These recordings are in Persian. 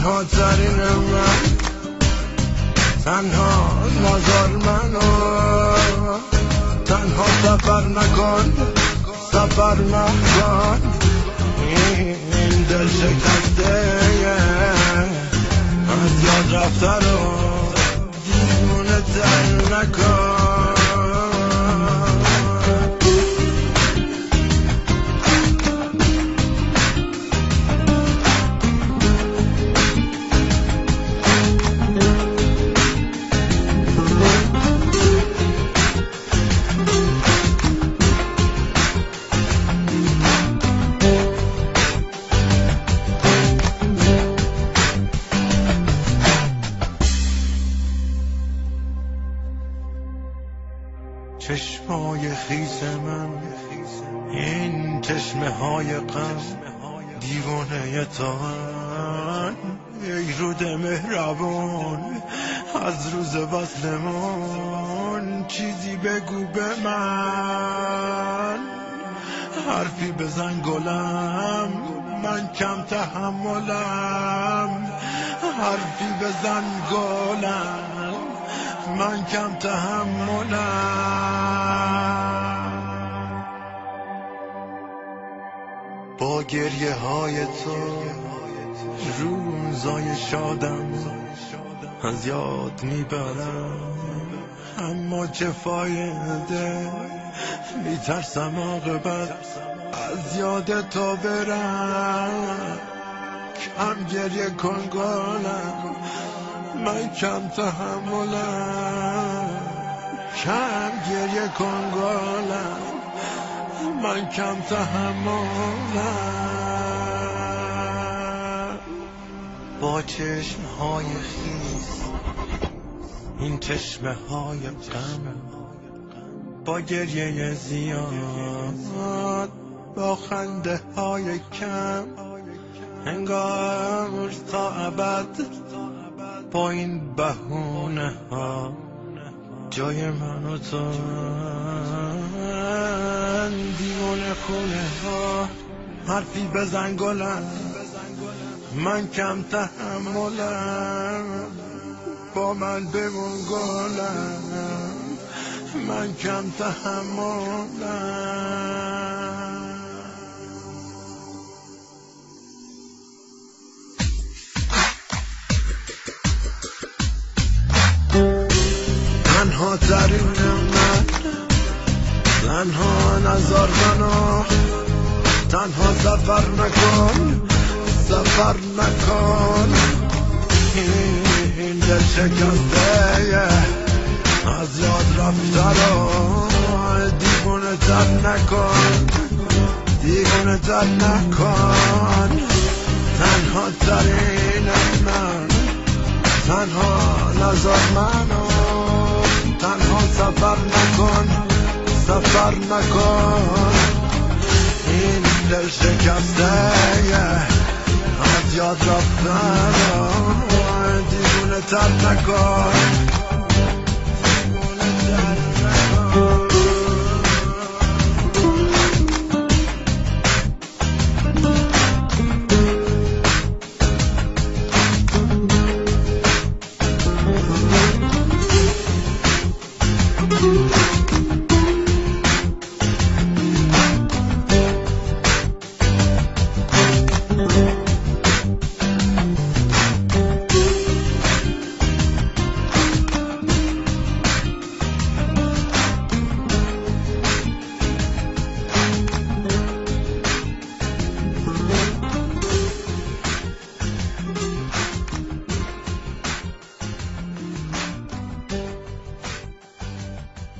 تنها ترین من، تنها نذار منو، تنها سفر نکن، سفر نکن. این دل شکسته از یاد رفته رو دیوونه تر نکن. چشمای خیس من، این چشمه های غم، دیوانه تان. ای رود مهربان، از روز وصلمون چیزی بگو به من. حرفی بزن گلم، من کم تحملم. حرفی بزن گلم، من کم تحملم. با گریه های تو روزای شادم از یاد میبرم، اما چه فایده، میترسم عاقبت از یاد تو برم. کم گریه کن گلم، من کم تحملم. کم گریه کن گلم، من کم تحملم. با چشمهای خیس، این چشمه های غم، با گریه زیاد، با خنده های کم، انگار تا ابد با این بهونه ها جای من و تو. دیوونه خونه ها، حرفی بزن گلم، من کم تحملم. با من بمون گلم، من کم تحملم. تنها ترین من، تنها نذار منو، تنها سفر نکن، سفر نکن. این دل شکسته از یاد رفته رو دیوونه تر نکن، دیوونه تر نکن. تنها ترین من، تنها نذار منو، تنها سفر نکن، سفر نکن. این دل شکسته از یاد رفتن دیوونه تر نکن.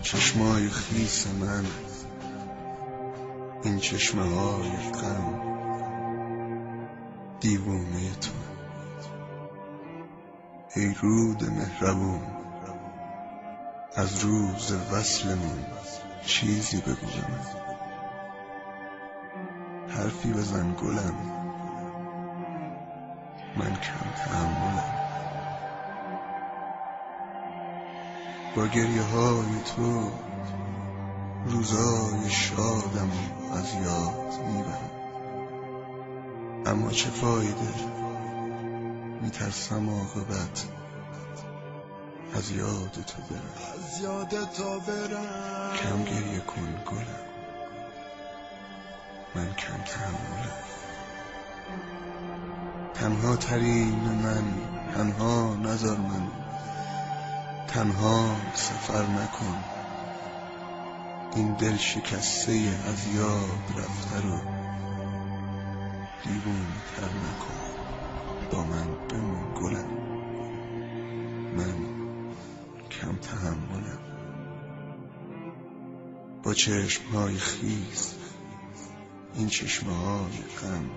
چشمای خیس من، این چشمه های غم، دیوونه تو. ای رود مهربون، از روز وصلمون چیزی بگو به من. حرفی بزن گلم، من کم تحملم. با گریه های تو روزای شادم از یاد میبرم، اما چه فایده، میترسم عاقبت از یاد تو برم کم گریه کن گلم، من کم تحملم. تنها ترین من، تنها نذار من، تنها سفر نکن. این دل شکسته از یاد رفته رو دیوونه تر نکن. با من بمون گلم، من کم تحملم. با چشمهای خیس، این چشمهای غم،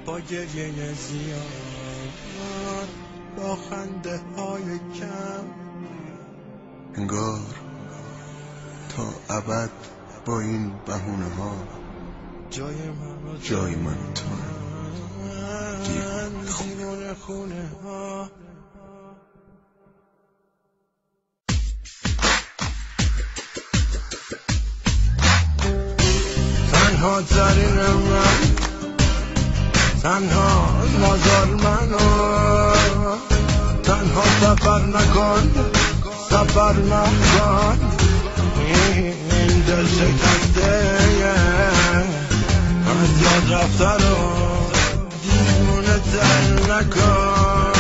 با گریه زیاد، با خنده های کم، انگار تا ابد با این بهونه ها جای من تو دیوونه خونه ها. تنها ترین من، تنها نظر منو، تنها سفر نکن، سفر نکن. این دل شکسته از یاد رفته رو دیوونه تر نکن.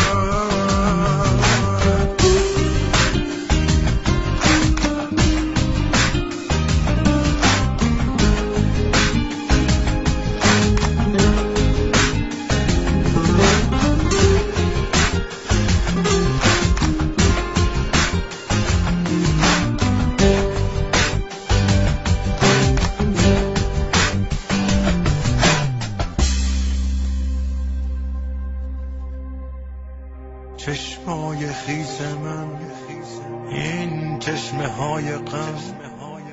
چشمای خیس من، این چشمه های غم،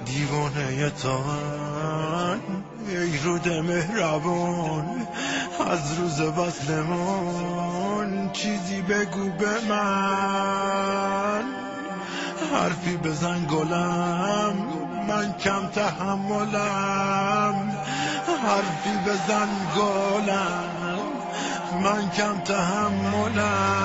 دیوانه تان. ای رود مهربون، از روز وصلمون چیزی بگو به من. حرفی بزن گلم، من کم تحملم. حرفی بزن گلم، من کم تحملم.